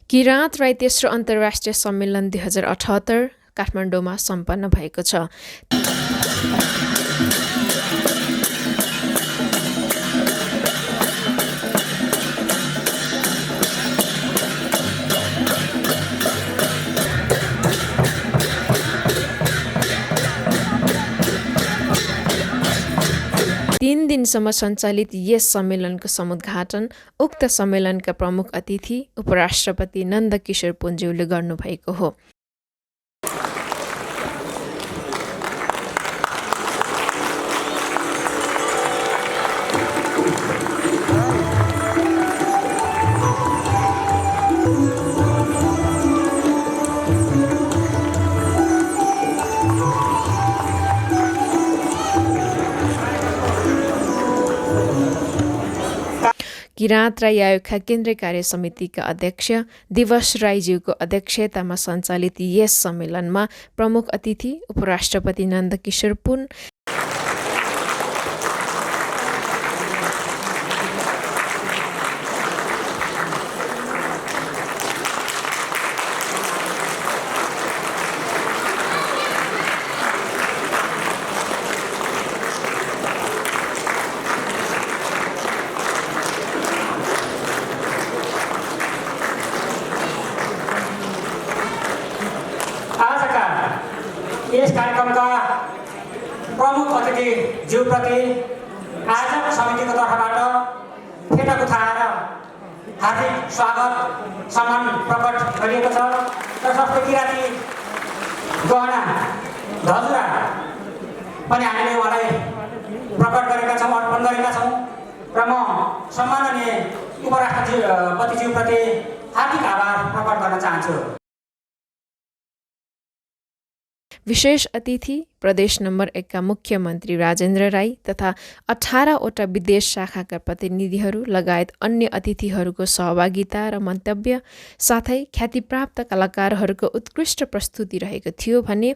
किराँत राई तेस्रो अन्तर्राष्ट्रिय सम्मेलन 2078 काठमाडौँमा सम्पन्न भएको छ। 3 दिनसम्म सञ्चालित यस सम्मेलनको समुद्घाटन उक्त सम्मेलनका प्रमुख अतिथि उपराष्ट्रपति नन्दकिशोर पुञ्ज्यूले गर्नुभएको हो। किराँत राई आयोगका केन्द्रीय कार्य समितिका अध्यक्ष दिवस राईज्यूको अध्यक्षतामा सञ्चालित यस सम्मेलनमा प्रमुख अतिथि उपराष्ट्रपति नन्दकिशोर पुन यस कार्यक्रमका प्रमुख अतिथि ज्यूप्रति आयोजक समितिको तर्फबाट फेटा उठाएर हार्दिक स्वागत सम्मान प्रकट गरिएको छ। तसर्थ किराँती गहना धजुरा पनि हामीले उहाँलाई प्रकट गरेका छौँ, अर्पण गरेका छौँ र म सम्माननीय उपराष्ट्रपतिज्यूप्रति हार्दिक आभार प्रकट गर्न चाहन्छु। विशेष अतिथि प्रदेश नम्बर 1 का मुख्यमन्त्री राजेन्द्र राई तथा 18वटा विदेश शाखाका प्रतिनिधिहरू लगायत अन्य अतिथिहरूको सहभागिता र मन्तव्य साथै ख्यातिप्राप्त कलाकारहरूको उत्कृष्ट प्रस्तुति रहेको थियो भने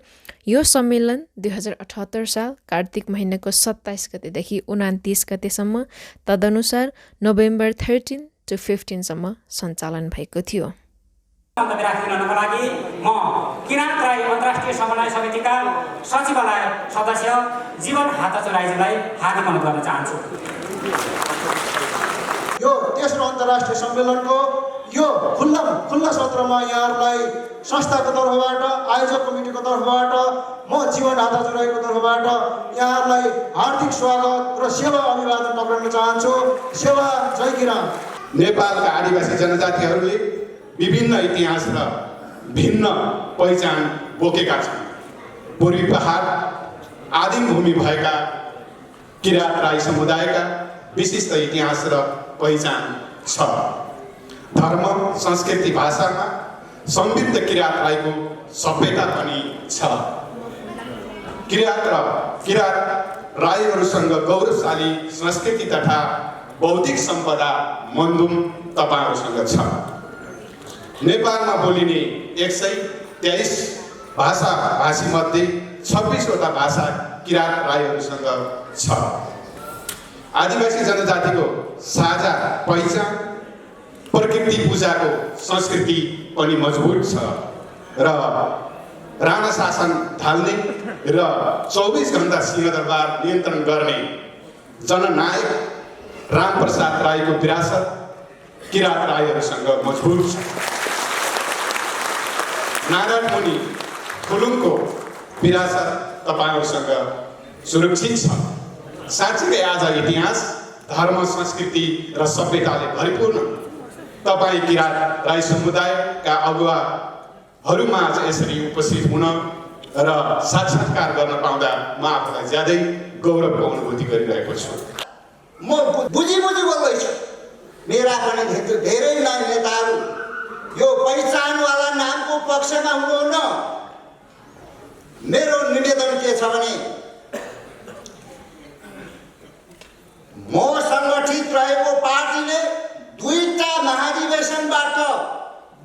यो सम्मेलन 2078 साल कार्तिक महिनाको 27 गतेदेखि 29 गतेसम्म तदनुसार नोभेम्बर 13 to 15 सम्म सञ्चालन भएको थियो। राखिदिनको लागि म किराँत राई अन्तर्राष्ट्रिय समन्वय समितिका सचिवालय सदस्य जीवन हाताचो राईजीलाई हार्दिक अनुरोध गर्न चाहन्छु। यो तेस्रो अन्तर्राष्ट्रिय सम्मेलनको यो खुल्ला सत्रमा यहाँहरूलाई संस्थाको तर्फबाट आयोजक कमिटीको तर्फबाट म जीवन हाताचो राईको तर्फबाट यहाँहरूलाई हार्दिक स्वागत र सेवा अभिवादन टक्राउन चाहन्छु। सेवा जय किराँत। नेपालका आदिवासी जनजातिहरूले विभिन्न इतिहास र भिन्न पहिचान बोकेका छन्। पूर्वी पहाड आदिम भूमि भएका किराँत राई समुदायका विशिष्ट इतिहास र पहिचान छ। धर्म, संस्कृति, भाषामा समृद्ध किराँत राईको सभ्यता पनि छ। किराँत राईहरूसँग गौरवशाली संस्कृति तथा बौद्धिक सम्पदा मनदुम तपाईहरूसँग छ। नेपालमा बोलिने 123 भाषी मध्ये 26वटा भाषा किराँत राईहरूसँग छ। आदिवासी जनजातिको साझा पहिचान, प्रकृति पूजाको संस्कृति पनि मजबुत छ र राणा शासन थाल्ने र 24 घण्टा सिंहदरबार नियन्त्रण गर्ने जननायक रामप्रसाद राईको विरासत किराँत राईहरूसँग मजबुत छ। नारायण मुनि खुलुङको विरासत तपाईहरूसँग सुरक्षित छ। साँच्चै आज इतिहास, धर्म, संस्कृति र सभ्यताले भरिपूर्ण तपाईँ किराँत राई समुदायका अगुवाहरूमा आज यसरी उपस्थित हुन र साक्षात्कार गर्न पाउँदा म आफूलाई ज्यादै गौरवको अनुभूति गरिरहेको छु। म बुझी बोल्दैछु। मेरा पनि धेरै नेताहरू यो पहिचानवाला नामको पक्षमा हुनुहुन्न। मेरो निवेदन के छ भने म सङ्गठित रहेको पार्टीले 2टा महाधिवेशनबाट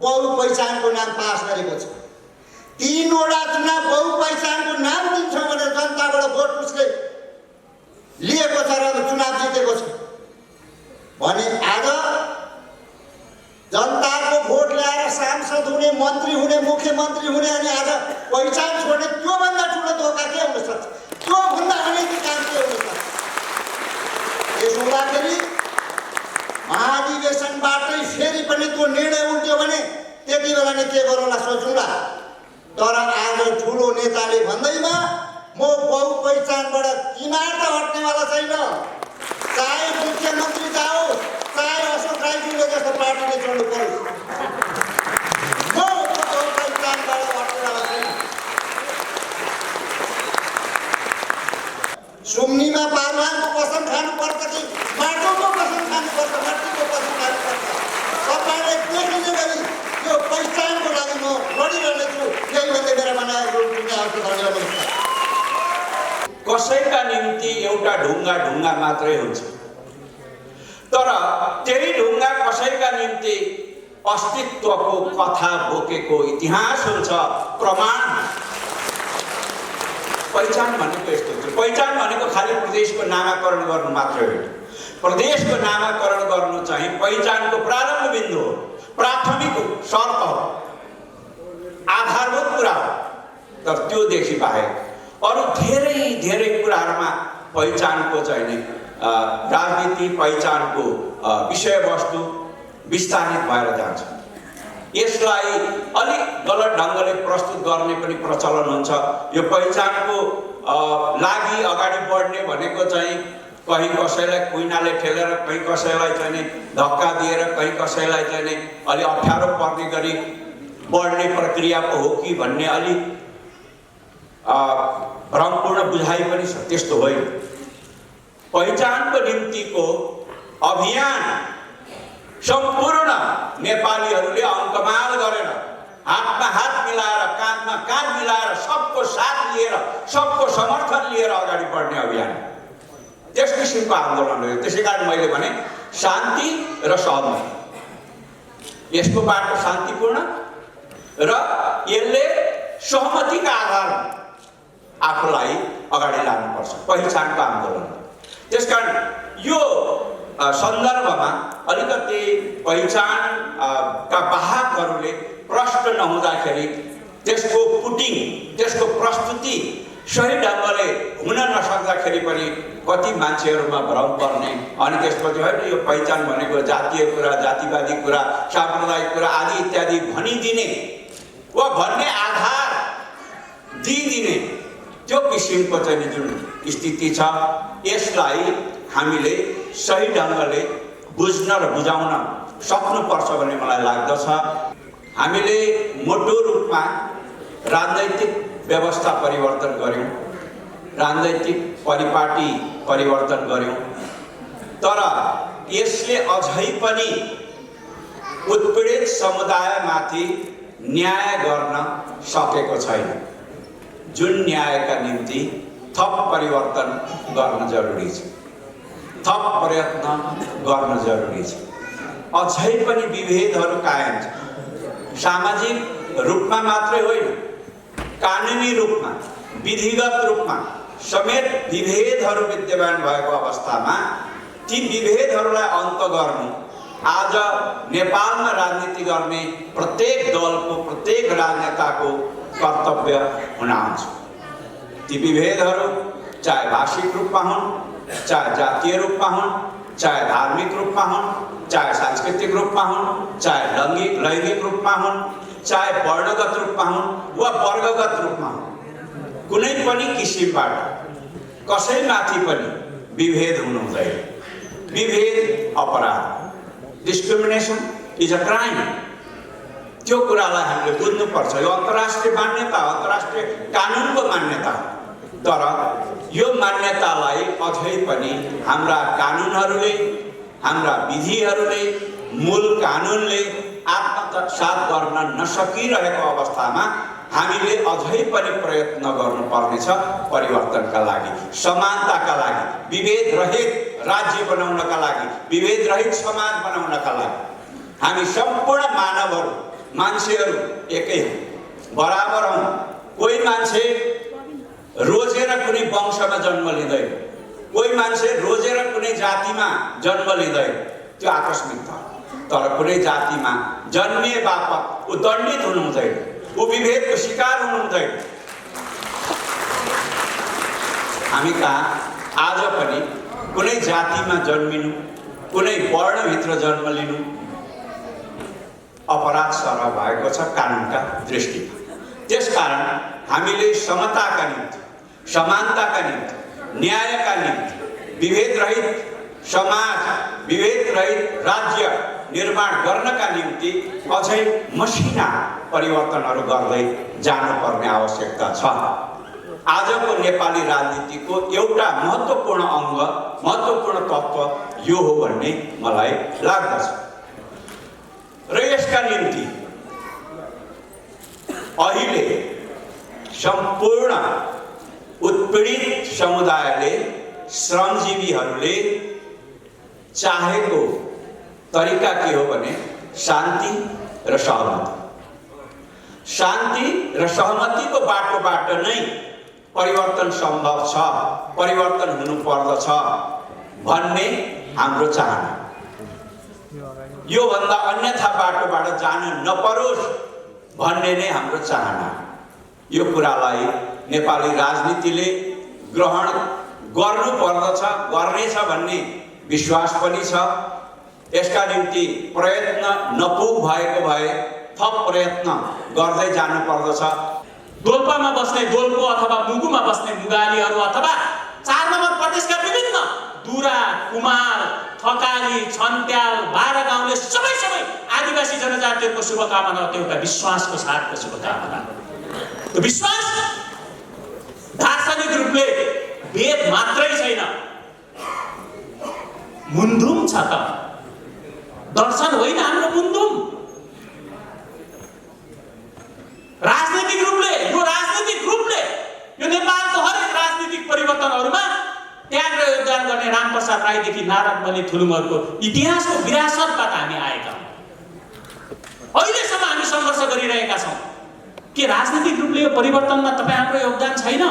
बहु पहिचानको नाम पास गरेको छ। 3वटा चुनाव बहु पहिचानको नाम दिन्छ भनेर जनताबाट भोट उसले लिएको छ र चुनाव जितेको छ भने आज जनताको भोट ल्याएर सांसद हुने, मन्त्री हुने, मुख्यमन्त्री हुने अनि आज पहिचान छोड्ने त्योभन्दा ठुलो धोका के हुन सक्छ? त्योभन्दा अनैतिक काम के हुन सक्छ? यसो हुँदाखेरि महाधिवेशनबाटै फेरि पनि त्यो निर्णय उल्ट्यो भने त्यति बेला नै के गरौँला सोचौँला। तर आज ठुलो नेताले भन्दैमा म बहु पहिचानबाट किनार त हट्नेवाला छैन। चाहे मुख्यमन्त्री जाओस्, चाहे अशोक राईजीले जस्तो पार्टीले छोड्नु परोस्, म बहु पहिचानबाट हट्नेवाला छैन। सुम्नीमा पारवानको कसम खानुपर्छ कि माटोको कसम खानुपर्छ, माटीको कसम खानुपर्छ? तपाईँले देखिने गरी यो पहिचानको लागि म लडिरहेको छु। यही भन्दै मेरा बनाएको धन्यवाद। कसैका निम्ति एउटा ढुङ्गा मात्रै हुन्छ, तर त्यही ढुङ्गा कसैका निम्ति अस्तित्वको कथा बोकेको इतिहास हुन्छ, प्रमाण। पहिचान भनेको यस्तो हुन्छ। पहिचान भनेको खालि प्रदेशको नामाकरण गर्नु मात्रै होइन। प्रदेशको नामाकरण गर्नु चाहिँ पहिचानको प्रारम्भ बिन्दु हो, प्राथमिक शर्त हो, आधारभूत कुरा हो। तर त्योदेखि बाहेक अरू धेरै कुराहरूमा पहिचानको चाहिँ नि राजनीति, पहिचानको विषयवस्तु विस्तारित भएर जान्छ। यसलाई अलिक गलत ढङ्गले प्रस्तुत गर्ने पनि प्रचलन हुन्छ। यो पहिचानको लागि अगाडि बढ्ने भनेको चाहिँ कहीँ कसैलाई कुइनाले ठेलेर, कहीँ कसैलाई चाहिँ नि धक्का दिएर, कहीँ कसैलाई चाहिँ नि अलि अप्ठ्यारो पर्ने गरी बढ्ने प्रक्रिया पो हो कि भन्ने अलिक भ्रमपूर्ण बुझाइ पनि छ। त्यस्तो होइन। पहिचानको निम्तिको अभियान सम्पूर्ण नेपालीहरूले अङ्कमाल गरेर, हातमा हात मिलाएर, काँधमा काँध मिलाएर, सबको साथ लिएर, सबको समर्थन लिएर अगाडि बढ्ने अभियान, त्यस किसिमको आन्दोलन हो। त्यसै कारण मैले भने शान्ति र सहमति, यसको बाटो शान्तिपूर्ण र यसले सहमतिका आधारमा आफूलाई अगाडि लानुपर्छ, पहिचानको आन्दोलन। त्यसकारण यो सन्दर्भमा अलिकति पहिचानका वाहकहरूले प्रश्न नहुँदाखेरि त्यसको पुटिङ, त्यसको प्रस्तुति सही ढङ्गले हुन नसक्दाखेरि पनि कति मान्छेहरूमा भ्रम पर्ने, अनि त्यसपछि होइन यो पहिचान भनेको जातीय कुरा, जातिवादी कुरा, साम्प्रदायिक कुरा आदि इत्यादि भनिदिने वा भन्ने आधार दिइदिने त्यो किसिमको चाहिँ जुन स्थिति छ, यसलाई हामीले सही ढङ्गले बुझ्न र बुझाउन सक्नुपर्छ भन्ने मलाई लाग्दछ। हामीले मोटो रूपमा राजनैतिक व्यवस्था परिवर्तन गर्यौँ, राजनैतिक परिपाटी परिवर्तन गर्यौँ, तर यसले अझै पनि उत्पीडित समुदायमाथि न्याय गर्न सकेको छैन, जुन न्यायका निम्ति थप परिवर्तन गर्न जरुरी छ, थप प्रयत्न गर्न जरुरी छ। अझै पनि विभेदहरू कायम छ, सामाजिक रूपमा मात्रै होइन, कानुनी रूपमा, विधिगत रूपमा समेत विभेदहरू विद्यमान भएको अवस्थामा ती विभेदहरूलाई अन्त गर्नु आज नेपालमा राजनीति गर्ने प्रत्येक दलको, प्रत्येक राजनेताको कर्तव्य हुन आउँछ। ती विभेदहरू चाहे भाषिक रूपमा हुन्, चाहे जातीय रूपमा हुन्, चाहे धार्मिक रूपमा हुन्, चाहे सांस्कृतिक रूपमा हुन्, चाहे लैंगिक रूपमा हुन्, चाहे वर्णगत रूपमा हुन् वा वर्गगत रूपमा हुन्, कुनै पनि किसिमबाट कसैमाथि पनि विभेद हुनु हुँदैन। विभेद अपराध, डिस्क्रिमिनेसन इज अ क्राइम। त्यो कुरालाई हामीले बुझ्नुपर्छ। यो अन्तर्राष्ट्रिय मान्यता, अन्तर्राष्ट्रिय कानुनको मान्यता, तर यो मान्यतालाई अझै पनि हाम्रा कानुनहरूले, हाम्रा विधिहरूले, मूल कानुनले आत्मसात गर्न नसकिरहेको अवस्थामा हामीले अझै पनि प्रयत्न गर्नुपर्नेछ परिवर्तनका लागि, समानताका लागि, विभेद रहित राज्य बनाउनका लागि, विभेद रहित समाज बनाउनका लागि। हामी सम्पूर्ण मानवहरू, मान्छेहरू एकै हौँ, बराबर हौँ। कोही मान्छे रोजेर कुनै वंशमा जन्म लिँदैन, कोही मान्छे रोजेर कुनै जातिमा जन्म लिँदैन, त्यो आकस्मिकता हो। तर कुनै जातिमा जन्मिए बापत ऊ दण्डित हुनु हुँदैन, ऊ विभेदको शिकार हुनु हुँदैन। हामी कहाँ आज पनि कुनै जातिमा जन्मिनु, कुनै वर्णभित्र जन्म लिनु अपराध सरह भएको छ कानुनका दृष्टिमा। त्यसकारण हामीले समताका निम्ति, समानताका निम्ति, न्यायका निम्ति, विभेदरहित समाज, विभेदरहित राज्य निर्माण गर्नका निम्ति अझै मसिना परिवर्तनहरू गर्दै जानुपर्ने आवश्यकता छ। आजको नेपाली राजनीतिको एउटा महत्त्वपूर्ण अङ्ग, महत्त्वपूर्ण तत्त्व यो हो भन्ने मलाई लाग्दछ। र यसका निम्ति अहिले सम्पूर्ण उत्पीडित समुदायले, श्रमजीवीहरूले चाहेको तरिका के हो भने शान्ति र सहमति। शान्ति र सहमतिको बाटोबाट नै परिवर्तन सम्भव छ, परिवर्तन हुनु पर्दछ भन्ने हाम्रो चाहना। यो भन्दा अन्यथा बाटोबाट जान नपरोस् भन्ने नै हाम्रो चाहना। यो कुरालाई नेपाली राजनीतिले ग्रहण गर्नु पर्दछ, गर्नेछ भन्ने विश्वास पनि छ। यसका निम्ति प्रयत्न नपुग भएको भए थप प्रयत्न गर्दै जानु पर्दछ। दोल्पामा बस्ने दोल्पो अथवा मुगुमा बस्ने मुगालीहरू अथवा 4 नम्बर प्रदेशका विभिन्न दुरा, कुमार, थकाली, छन्त्याल, 12 गाउँले सबै आदिवासी जनजातिहरूको शुभकामना हो। त्यो एउटा विश्वासको साथको शुभकामना। त्यो विश्वास दार्शनिक रूपले वेद मात्रै छैन, मुन्धुम छ त, दर्शन होइन हाम्रो मुन्धुम। राजनीतिक रूपले यो नेपालको हरेक राजनीतिक परिवर्तनहरूमा त्याग र योगदान गर्ने रामप्रसाद राईदेखि नारद मुनि थुलुङहरूको इतिहासको विरासतबाट हामी आएका हौँ। अहिलेसम्म हामी सङ्घर्ष गरिरहेका छौँ के राजनीतिक रूपले यो परिवर्तनमा तपाईँ हाम्रो योगदान छैन?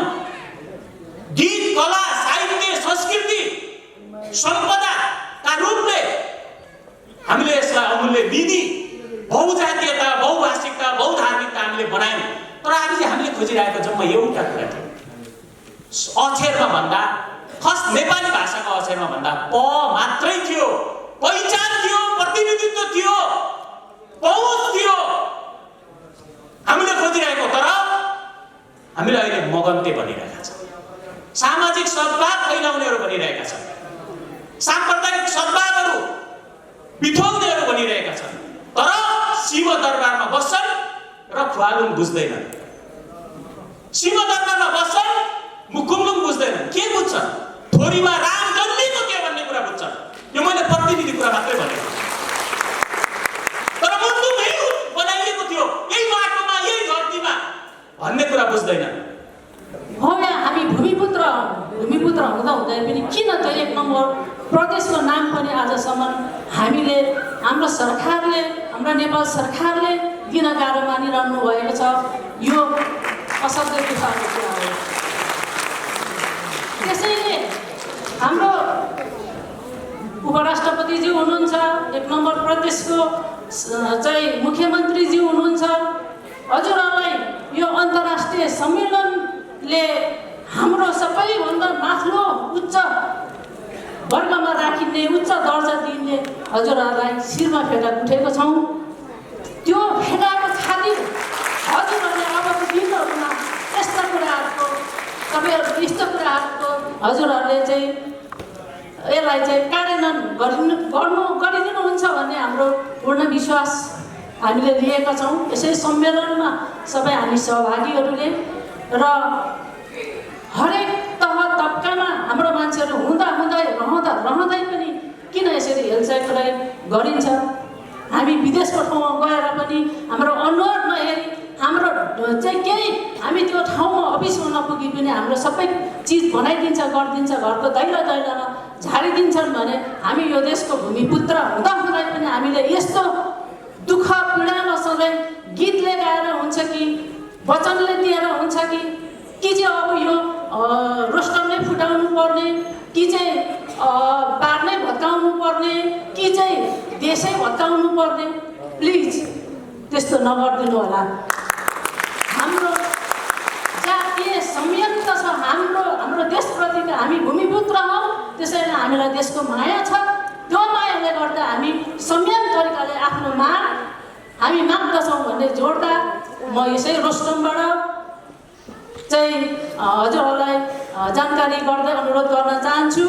गीत, कला, साहित्य, संस्कृति, सम्पदाका रूपले हामीले यसलाई अमूल्य निधि, बहुजातीयता, बहुभाषिकता, बहुधार्मिकता हामीले बनायौँ। तर आज चाहिँ हामीले खोजिरहेको जम्मा एउटा कुरा थियो, अक्षरमा भन्दा, खस नेपाली भाषाको अक्षरमा भन्दा प मात्रै थियो। पहिचान थियो, प्रतिनिधित्व थियो, पहुँच थियो हामीले खोजिरहेको। तर हामीले अहिले मगन्ते बनिरहेका छौँ, सामाजिक सद्भाव फैलाउनेहरू बनिरहेका छन्, साम्प्रदायिक सद्भावहरू बिथोल्नेहरू बनिरहेका छन्। तर शिव दरबारमा बस्छन् र खुवालुङ बुझ्दैनन्, शिव दरबारमा बस्छन्, मुकुमलुङ बुझ्दैनन्। के बुझ्छन्? थोरीमा राम जन्मेको के भन्ने कुरा बुझ्छन्। यो मैले प्रतिनिधि कुरा मात्रै भनेको, तर मुन्धुम यही बनाइएको थियो, यही माटोमा, यही धरतीमा भन्ने कुरा बुझ्दैनन्। हो या हामी भूमिपुत्र हुँदै पनि किन त 1 नम्बर प्रदेशको नाम पनि आजसम्म हामीले, हाम्रो सरकारले, हाम्रो नेपाल सरकारले दिन गाह्रो मानिरहनु भएको छ। यो असाध्यै दुःखको कुरा हो। त्यसैले हाम्रो उपराष्ट्रपतिज्यू हुनुहुन्छ, 1 नम्बर प्रदेशको चाहिँ मुख्यमन्त्रीज्यू हुनुहुन्छ। हजुरहरूलाई यो अन्तर्राष्ट्रिय सम्मेलनले हाम्रो सबैभन्दा माथिल्लो उच्च वर्गमा राखिने, उच्च दर्जा दिने हजुरहरूलाई शिरमा फेटा उठेको छौँ। त्यो फेटाको खातिर हजुरहरूले अबको दिनहरूमा यस्ता कुराहरूको, तपाईँहरूको यस्तो कुराहरूको हजुरहरूले चाहिँ यसलाई चाहिँ कार्यान्वयन गरिदिनुहुन्छ भन्ने हाम्रो पूर्ण विश्वास हामीले लिएका छौँ। यसै सम्मेलनमा सबै हामी सहभागीहरूले र हरेक तह तबकामा हाम्रो मान्छेहरू रहँदै पनि किन यसरी हेलचाइ गरिन्छ? हामी विदेशको ठाउँमा गएर पनि हाम्रो अनुहार नहेरी, हाम्रो चाहिँ केही हामी त्यो ठाउँमा अफिसमा नपुगी पनि हाम्रो सबै चिज बनाइदिन्छ, गरिदिन्छ, घरको दैलोमा झारिदिन्छन् भने हामी यो देशको भूमिपुत्र हुँदाहुँदै पनि हामीले यस्तो दुःख पीडामा सधैँ गीतले गाएर हुन्छ कि वचनले दिएर हुन्छ कि चाहिँ अब यो रोस्टरमै फुटाउनु पर्ने कि चाहिँ बार नै भत्काउनु पर्ने कि चाहिँ देशै भत्काउनु पर्ने, प्लिज त्यस्तो नगरिदिनु होला। हाम्रो जातीय संयम त छ, हाम्रो देशप्रतिको हामी भूमिपुत्र हौँ, त्यसैले हामीलाई देशको माया छ। त्यो मायाले गर्दा हामी संयम तरिकाले आफ्नो माग हामी माग्दछौँ भन्ने जोड्दा म यसै रोस्टमबाट चाहिँ हजुरहरूलाई जानकारी गर्दै अनुरोध गर्न चाहन्छु।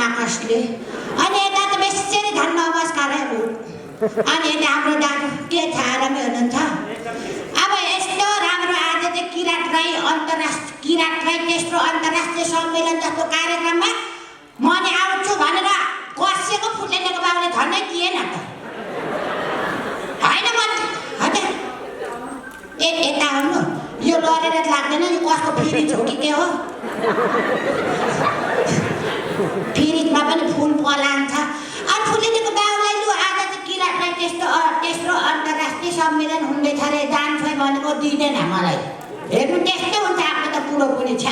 माकसले अनि यता त बेसी धन नमस्कारहरू अनि यता हाम्रो दाजु के छ आरामै हुनुहुन्छ अब यस्तो राम्रो आज चाहिँ किराँत राई तेस्रो अन्तर्राष्ट्रिय सम्मेलन जस्तो कार्यक्रममा म नि आउँछु भनेर कसेको फुलेको बाबुले धनै दिएन त होइन म हजुर यता आउनु यो लडेर लाग्दैन यो कसको फ्रिज हो कि के हो फ्रिजमा पनि फुल पलान्छ अनि फुलेको बाबुलाई लु आज चाहिँ किराँत राई तेस्रो अन्तर्राष्ट्रिय सम्मेलन हुँदैछ अरे जान्छ भनेको दिँदैन मलाई हेर्नु त्यस्तै हुन्छ आफ्नो त पुरो पनि छ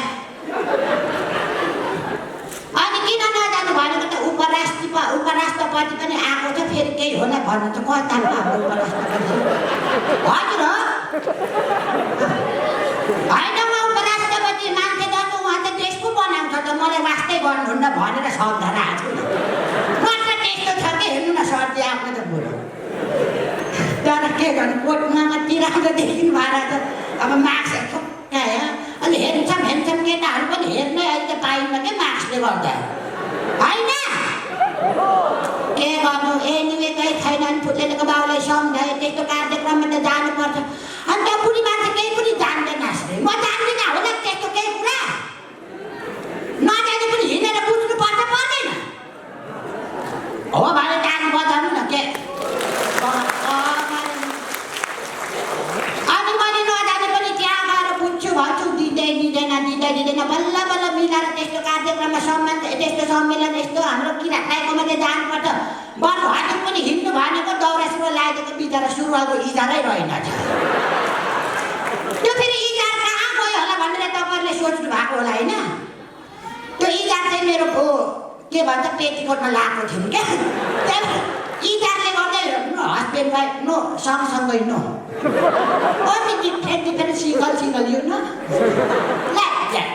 अनि किन नजानु भनेको त उपराष्ट्रपति पनि आएको छ फेरि केही होला भन्नु त कता हाम्रो उपराष्ट्रपति हजुर हो होइन म उपराष्ट्रपति मान्छे जानु उहाँ त देशको बनाउँछ त मलाई वास्तै गर्नुहुन्न भनेर सम्झना आएको मात्र त्यस्तो छ कि हेर्नु न सर्दी आफ्नो त बुढो तर के गर्नु कोटमा कति राम्रो देखिनु भएर त अब मार्क्सहरू ठुक्कायो अनि हेर्छौँ केटाहरू पनि हेर्नै अहिले त पाइन्न के मार्क्सले गर्दा होइन के गर्नु एनिवे केही छैन नि फुलेको बाउलाई सम्झायो त्यस्तो कार्यक्रममा त जानुपर्छ अनि त्यो बुढी मान्छे केही पनि जान्दैन म जान्दिनँ होला त्यस्तो केही कुरा नजाने पनि हिँडेर बुझ्नुपर्छ पर्दैन हो भने गाडी बजाउनु न के अनि मैले नजाने पनि त्यहाँ गएर बुझ्छु भन्छु दिँदैन बल्ल मिलाएर त्यस्तो कार्यक्रममा त्यस्तो सम्मेलन यस्तो हाम्रो किराँत राईकोमा चाहिँ जानुपर्छ बरु हजुर पनि हिँड्नु भनेको दौरा सुरुवाल लागेको बिचरा सुरुवालको इजारै रहेनछ त्यो फेरि इजार कहाँ गयो होला भनेर तपाईँहरूले सोच्नु भएको होला होइन त्यो इजार चाहिँ मेरो के भन्छ पेटीकोटमा लगाएको थियौँ क्या इजारले गर्दै हस्बेन्ड वाइफ नो सँगसँगै no only different single you know like that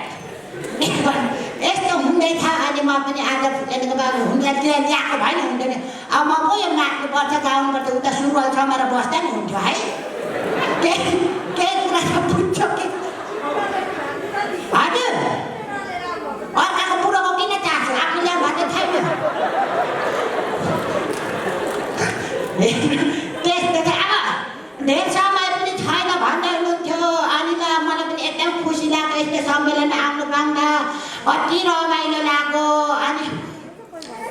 यस्तो हुँदैछ अहिले म पनि आज फुलेको बाबु हुँदैन ल्याएको भएन हुँदैन अब म पो यो नाच्नुपर्छ गाउनुपर्छ उता सुरुवाल समाएर बस्दा नि हुन्थ्यो है केही कुरा त बुझ्छ कि हजुर अर्काको बुढोको किन चाहन्छु आफूले भन्ने छैन त्यस्तो चाहिँ अब धेरै समय पनि छैन भन्दै हुनुहुन्थ्यो अनि त मलाई पनि एकदम खुसी लाग्यो यस्तो सम्मेलनमा आउनु पाउँदा कति रमाइलो लाग्यो अनि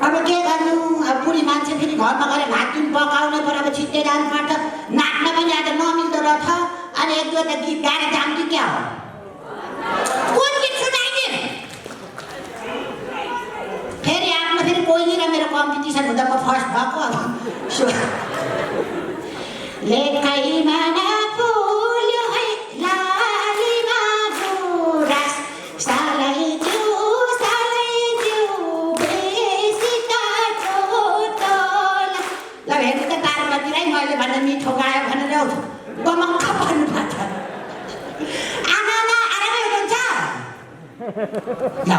अब के गर्नु अब बुढी मान्छे फेरि घरमा गएर भात पनि पकाउनु पर्यो अब छिट्टै जानुपर्छ नाच्न पनि आज नमिल्दो रहेछ अनि एक दुईवटा गीत गाएर जाऊँ कि क्या हो कुन गीत सुनाइदिए फेरि आफ्नो फेरि कोही र मेरो कम्पिटिसन हुँदा म फर्स्ट भएको अब लेखैमा नफुल्यो है लालीमा गुराँस सालै जिउ बेसी त छोटोला ल हेर्नु त पार्वतीलाई मैले भन्दा मिठो गायो भनेर गमक्क भन्नुपर्छ आमा आरामै हुनुहुन्छ ल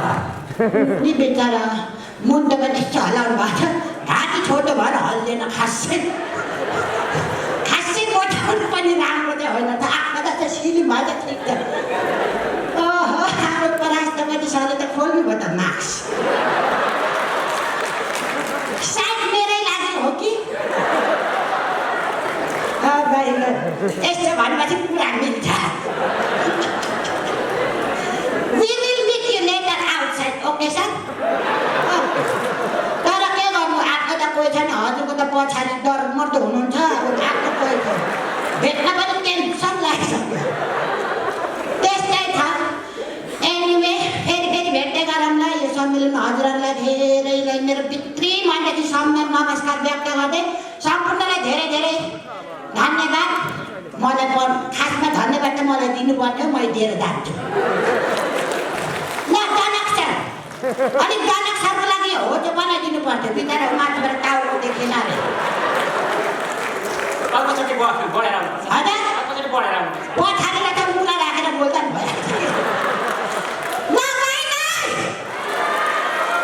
नि बेचारा मुन्टो पनि यस्तो हल्लाउनु भएको छ घाँटी छोटो भएर हल्दैन खासै पनि राम्रो चाहिँ होइन त आफ्नो त सिली भए त ठिक छ ओहो हाम्रो उपराष्ट्रपति सरले त खोल्नु भयो त मार्क्स सायद मेरै लागि हो कि यस्तो भनेपछि कुरा मिल्छ We will meet you later outside, okay sir? तर के गर्नु आफ्नो त कोही छैन हजुरको त पछाडि डर मर्दो हुनुहुन्छ अब आफ्नो कोही छैन भेट्न पनि टेन्सन लागिसक्यो त्यस्तै छ एनिवे फेरि भेट्दै गरौँला यो सम्मेलनमा हजुरहरूलाई धेरैलाई मेरो पितृ मनदेखि सम्मान नमस्कार व्यक्त गर्दै सम्पूर्णलाई धेरै धन्यवाद मलाई खासमा धन्यवाद त मलाई दिनुपर्ने हो मैले दिएर जान्छु ल जनक सर अलिक जनक सरको लागि हो त्यो बनाइदिनु पर्थ्यो बिचरा माथिबाट टाउको देखेन अरे अर्कोचोटि बढेर आउनु हजुर अर्कोचोटि बढेर आउनु पछाडि